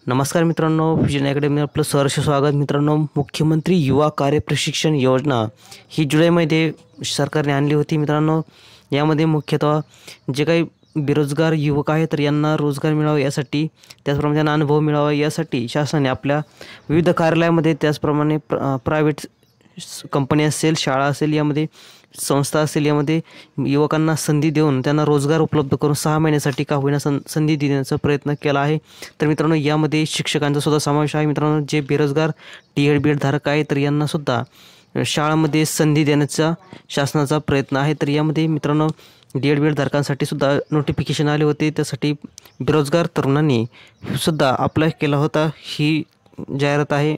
नमस्कार मित्रांनो, vision academy आपलं सहर्ष स्वागत. मित्रांनो, मुख्यमंत्री युवा कार्य प्रशिक्षण योजना ही जुलैमध्ये सरकारने आणली होती. मित्रांनो, यामध्ये मुख्यतः जे काही बेरोजगार युवक आहेत तर यांना रोजगार मिळावा यासाठी, त्याचप्रमाणे त्यांना अनुभव मिळावा यासाठी शासनाने आपल्या विविध कार्यालयामध्ये, त्याचप्रमाणे प्रायव्हेट कंपनी असेल, शाळा असेल, यामध्ये संस्था असेल, यामध्ये युवकांना संधी देऊन त्यांना रोजगार उपलब्ध करून 6 महिन्यासाठी का होईना संधी देण्याचा प्रयत्न केला आहे. तर मित्रांनो, यामध्ये शिक्षकांचा सुद्धा समावेश आहे. मित्रांनो, जे बेरोजगार डी.एड. बी.एड. धारक आहे तर यांनासुद्धा शाळांमध्ये संधी देण्याचा शासनाचा प्रयत्न आहे. तर यामध्ये मित्रांनो, डी.एड. बी.एड. धारकांसाठी सुद्धा नोटिफिकेशन आले होते. त्यासाठी बेरोजगार तरुणांनी सुद्धा अप्लाय केला होता. ही जाहिरात आहे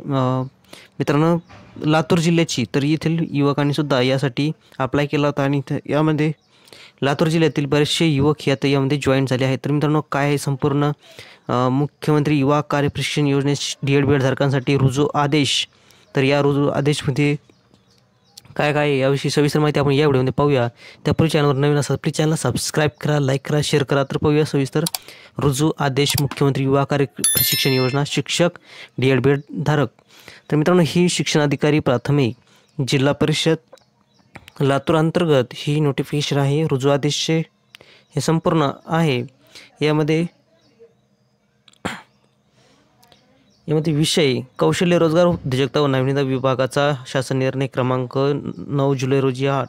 मित्रांनो लातूर जिल्ह्याची. तर येथील युवकांनी सुद्धा यासाठी अप्लाय केला होता आणि यामध्ये लातूर जिल्ह्यातील बरेचसे युवक यामध्ये जॉईन झाले आहेत. तर मित्रांनो, काय आहे संपूर्ण मुख्यमंत्री युवा कार्य प्रशिक्षण योजनेस डी.एड. बी.एड. धारकांसाठी रुजू आदेश. तर या रुजू आदेशमध्ये काय काय याविषयी सविस्तर माहिती आपण या व्हिडिओमध्ये पाहूया. त्यापूर्वी चॅनलवर नवीन असाल प्लीज चॅनलला सबस्क्राईब करा, लाईक करा, शेअर करा. तर पाहूया सविस्तर रुजू आदेश मुख्यमंत्री युवा कार्य प्रशिक्षण योजना शिक्षक डी.एड. बी.एड. धारक. तर मित्रांनो, ही शिक्षणाधिकारी प्राथमिक जिल्हा परिषद लातूर अंतर्गत ही नोटिफिकेशन आहे. रुजू आदेश हे संपूर्ण आहे. यामध्ये विषय कौशल्य रोजगार उद्योजकता व नाविन्यता विभागाचा शासन निर्णय क्रमांक 9 जुलै रोजी हा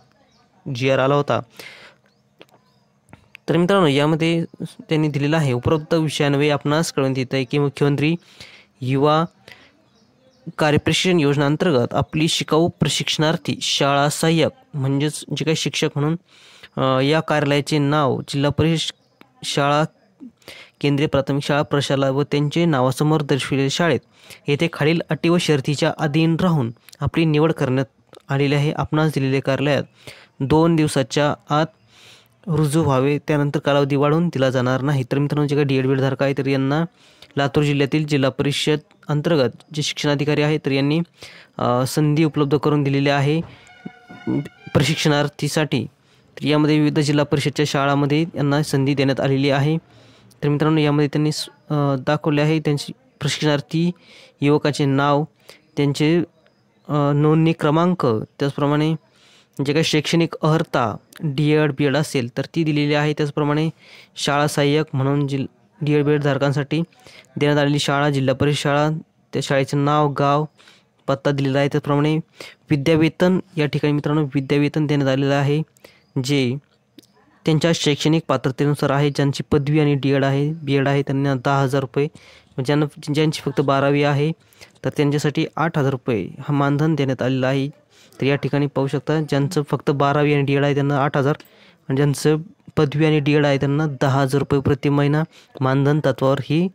GR आला होता. तर मित्रांनो, यामध्ये त्यांनी दिलेला आहे उपरोक्त विषयान्वये आपणास कळवण्यात येत आहे की मुख्यमंत्री युवा कार्यप्रशिक्षण योजना अंतर्गत आपली शिकाऊ प्रशिक्षणार्थी शाळा सहाय्यक म्हणजेच जे काही शिक्षक म्हणून या कार्यालयाचे नाव जिल्हा परिषद शाळा, केंद्रीय प्राथमिक शाळा, प्रशाला व त्यांचे नावासमोर दर्शविलेल्या शाळेत येथे खालील अटी व शर्तीच्या अधीन राहून आपली निवड करण्यात आलेली आहे. आपणास दिलेल्या कार्यालयात 2 दिवसाच्या आत रुजू व्हावे, त्यानंतर कालावधी वाढवून दिला जाणार नाही. तर मित्रांनो, जे काही डी.एड. बी.एड. धारक आहे तर यांना लातूर जिल्ह्यातील जिल्हा परिषद अंतर्गत जे शिक्षणाधिकारी आहेत तर यांनी संधी उपलब्ध करून दिलेली आहे प्रशिक्षणार्थीसाठी. तर यामध्ये विविध जिल्हा परिषदच्या शाळांमध्ये यांना संधी देण्यात आलेली आहे. तर मित्रांनो, यामध्ये त्यांनी दाखवले आहे त्यांची प्रशिक्षणार्थी युवकाचे नाव, त्यांचे नोंदणी क्रमांक, त्याचप्रमाणे जे काही शैक्षणिक अर्हता डी.एड. बी.एड. असेल तर ती दिलेली आहे. त्याचप्रमाणे शाळा सहाय्यक म्हणून डी.एड. बी.एड. धारकांसाठी देण्यात आलेली शाळा, जिल्हा परिषद शाळा, त्या शाळेचे नाव, गाव, पत्ता दिलेला आहे. त्याचप्रमाणे विद्यावेतन या ठिकाणी मित्रांनो विद्यावेतन देण्यात आलेलं आहे जे त्यांच्या शैक्षणिक पात्रतेनुसार आहे. ज्यांची पदवी आणि डी.एड. आहे, बी.एड. आहे त्यांना 10,000 रुपये, ज्यांची फक्त 12वी आहे तर त्यांच्यासाठी 8,000 रुपये हा मानधन देण्यात आलेला आहे. तर या ठिकाणी पाहू शकता, ज्यांचं फक्त 12वी आणि डी.एड. आहे त्यांना 8,000 आणि ज्यांचं पदवी आणि डी.एड. आहे त्यांना 10,000 रुपये प्रति महिना मानधन तत्वावर ही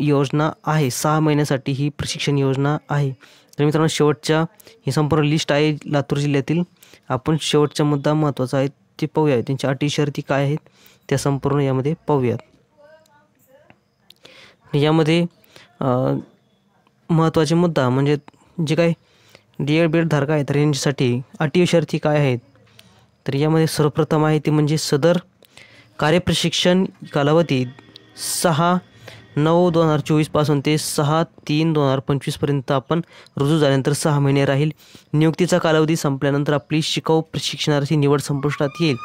योजना आहे. 6 महिन्यासाठी ही प्रशिक्षण योजना आहे. तर मित्रांनो, शेवटच्या ही संपूर्ण लिस्ट आहे लातूर जिल्ह्यातील. आपण शेवटचा मुद्दा महत्त्वाचा आहे ते पाहूया. त्यांच्या अटी शर्ती काय आहेत त्या संपूर्ण यामध्ये पाहूयात. यामध्ये महत्त्वाचे मुद्दा म्हणजे जे काही डी.एड. बी.एड. धारक आहेत तर यांच्यासाठी अटी शर्ती काय आहेत. तर यामध्ये सर्वप्रथम आहे ते म्हणजे सदर कार्यप्रशिक्षण कालावधी 6/9/2024 पासून ते 6/3/2025 पर्यंत आपण रुजू झाल्यानंतर 6 महिने राहील. नियुक्तीचा कालावधी संपल्यानंतर आपली शिकाऊ प्रशिक्षणार्थी निवड संपुष्टात येईल.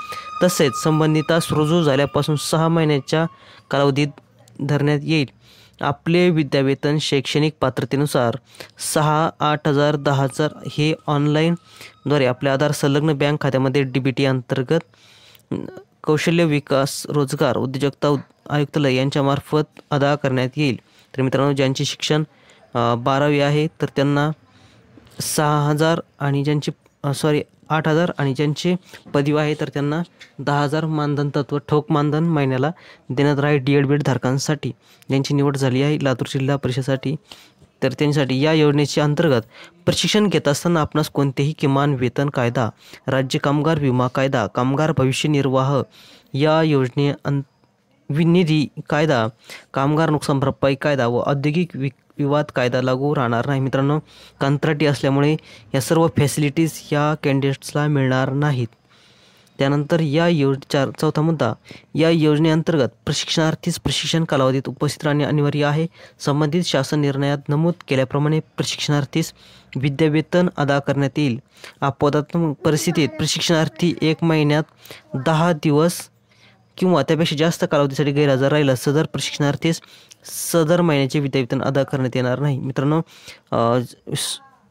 तसेच संबंधितास रुजू झाल्यापासून 6 महिन्याच्या कालावधीत धरण्यात येईल. आपले विद्यावेतन शैक्षणिक पात्रतेनुसार 6,000, 8,000, 10,000 हे ऑनलाईनद्वारे आपल्या आधार संलग्न बँक खात्यामध्ये DBT अंतर्गत कौशल्य विकास रोजगार उद्योजकता आयुक्तालय यांच्यामार्फत अदा करण्यात येईल. तर मित्रांनो, ज्यांचे शिक्षण 12वी आहे तर त्यांना 6,000 आणि ज्यांचे 8,000 आणि ज्यांचे पदवी आहे तर त्यांना 10,000 मानधन तत्व ठोक मानधन महिन्याला देण्यात राहील. डी.एड. बी.एड. धारकांसाठी ज्यांची निवड झाली आहे लातूर जिल्हा परिषदेसाठी तर त्यांच्यासाठी या योजनेच्या अंतर्गत प्रशिक्षण घेत असताना आपणास कोणतेही किमान वेतन कायदा, राज्य कामगार विमा कायदा, कामगार भविष्य निर्वाह या योजने निधी कायदा, कामगार नुकसान भरपाई कायदा व औद्योगिक विवाद कायदा लागू राहणार नाही. मित्रांनो, कंत्राटी असल्यामुळे या सर्व फॅसिलिटीज या कॅन्डिडेट्सला मिळणार नाहीत. त्यानंतर चौथा मुद्दा, या योजनेअंतर्गत प्रशिक्षणार्थीस प्रशिक्षण कालावधीत उपस्थित राहणे अनिवार्य आहे. संबंधित शासन निर्णयात नमूद केल्याप्रमाणे प्रशिक्षणार्थीस विद्यावेतन अदा करण्यात येईल. अपवादात्मक परिस्थितीत प्रशिक्षणार्थी 1 महिन्यात 10 दिवस किंवा त्यापेक्षा जास्त कालावधीसाठी गैरहजर राहिल्यास सदर प्रशिक्षणार्थीस सदर महिन्याचे विद्यावेतन अदा करण्यात येणार नाही. मित्रांनो,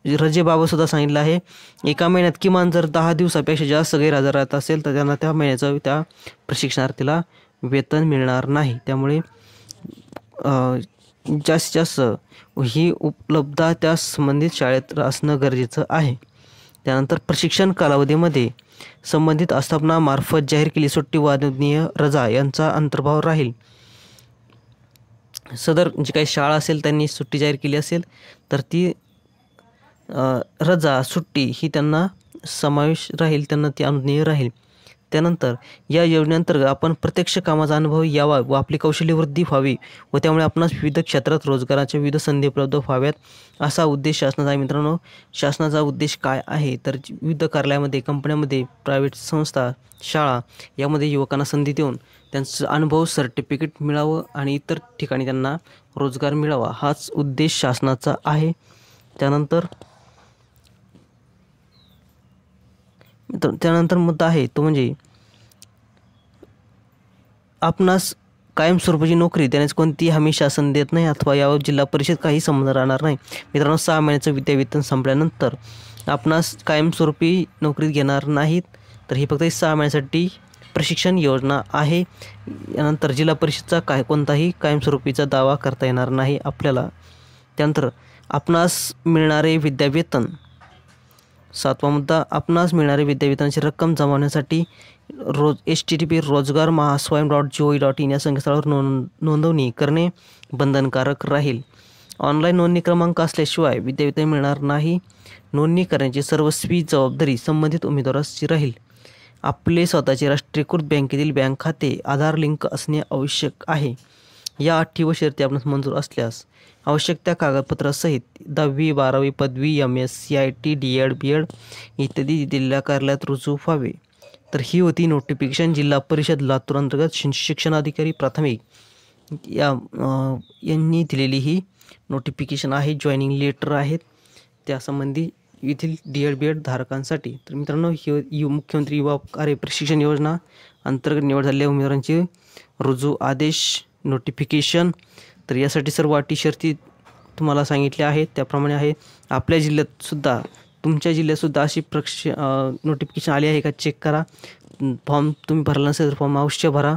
रजेबाबत सुद्धा सांगितलं आहे. 1 महिन्यात किमान जर 10 दिवसापेक्षा जास्त गैरहजर राहत असेल तर त्यांना त्या महिन्याचं त्या प्रशिक्षणार्थीला वेतन मिळणार नाही. त्यामुळे जास्तीत जास्त ही उपलब्धता त्या संबंधित शाळेत असणं गरजेचं आहे. त्यानंतर प्रशिक्षण कालावधीमध्ये संबंधित आस्थापनामार्फत जाहीर केलेली सुट्टी व अनुज्ञेय रजा यांचा अंतर्भाव राहील. सदर जी काही शाळा असेल त्यांनी सुट्टी जाहीर केली असेल तर ती रजा सुट्टी ही त्यांना समावेश राहील, त्यांना ती अनुज्ञेय राहील. त्यानंतर या योजनेअंतर्गत आपण प्रत्यक्ष कामाचा अनुभव यावा व आपली कौशल्यवृद्धी व्हावी व त्यामुळे आपणास विविध क्षेत्रात रोजगाराच्या विविध संधी उपलब्ध व्हाव्यात असा उद्देश शासनाचा आहे. मित्रांनो, शासनाचा उद्देश काय आहे तर विविध कार्यालयामध्ये, कंपन्यामध्ये, प्रायव्हेट संस्था, शाळा यामध्ये युवकांना संधी देऊन त्यांचं अनुभव सर्टिफिकेट मिळावं आणि इतर ठिकाणी त्यांना रोजगार मिळावा हाच उद्देश शासनाचा आहे. त्यानंतर मुद्दा आहे तो म्हणजे आपणास कायमस्वरूपाची नोकरी देण्यास कोणतीही हमी शासन देत नाही अथवा यावर जिल्हा परिषद काही संबंध राहणार नाही. मित्रांनो, 6 महिन्याचं विद्यावेतन संपल्यानंतर आपणास कायमस्वरूपी नोकरीत घेणार नाहीत, तर ही फक्त 6 महिन्यासाठी प्रशिक्षण योजना आहे. यानंतर जिल्हा परिषदचा कोणताही कायमस्वरूपीचा दावा करता येणार नाही आपल्याला. त्यानंतर आपणास मिळणारे विद्यावेतन, 7वा मुद्दा, आपणास मिळणारे विद्यावेतनाची रक्कम जमावण्यासाठी http://rozgarmahaswayam.gov.in या संकेतस्थळावर नोंदणी करणे बंधनकारक राहील. ऑनलाईन नोंदणी क्रमांक असल्याशिवाय विद्यावेतन मिळणार नाही. नोंदणी करण्याची सर्वस्वी जबाबदारी संबंधित उमेदवाराची राहील. आपले स्वतःचे राष्ट्रीयकृत बँकेतील बँक खाते आधार लिंक असणे आवश्यक आहे. या अटी व शर्ती आपणास मंजूर असल्यास आवश्यक त्या कागदपत्रासहित 10वी 12वी पदवी, MS, CIT, DED, BEd इत्यादी दिलेल्या कार्यालयात रुजू व्हावे. तर ही होती नोटिफिकेशन. जिल्हा परिषद लातूर अंतर्गत शिक्षणाधिकारी प्राथमिक यांनी दिलेली ही नोटिफिकेशन आहे. जॉईनिंग लेटर आहेत त्यासंबंधी येथील DED, BEd धारकांसाठी. तर मित्रांनो, ही मुख्यमंत्री युवा कार्य प्रशिक्षण योजना अंतर्गत निवड झालेल्या उमेदवारांचे रुजू आदेश नोटिफिकेशन. तर यासाठी सर्व अटी शर्ती तुम्हाला सांगितल्या आहेत त्याप्रमाणे आहे. आपल्या जिल्ह्यातसुद्धा, तुमच्या जिल्ह्यातसुद्धा अशी नोटिफिकेशन आली आहे का चेक करा. फॉर्म तुम्ही भरला नसेल तर फॉर्म अवश्य भरा.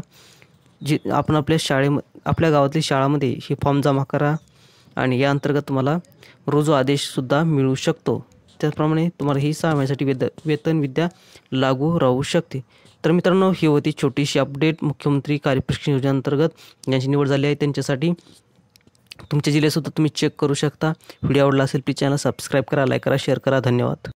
आपण आपल्या गावातल्या शाळामध्ये हे फॉर्म जमा करा आणि या अंतर्गत तुम्हाला रुजू आदेशसुद्धा मिळू शकतो. त्याचप्रमाणे तुम्हाला ही 6 महिन्यासाठी वेतन विद्या लागू राहू शकते. तर मित्रांनो, ही होती छोटीशी अपडेट मुख्यमंत्री कार्य प्रशिक्षण योजनेअंतर्गत ज्यांची निवड झाली आहे त्यांच्यासाठी. तुमच्या जिल्ह्यातसुद्धा तुम्ही चेक करू शकता. व्हिडिओ आवडला असेल प्लीज चॅनल सबस्क्राईब करा, लाईक करा, शेअर करा. धन्यवाद.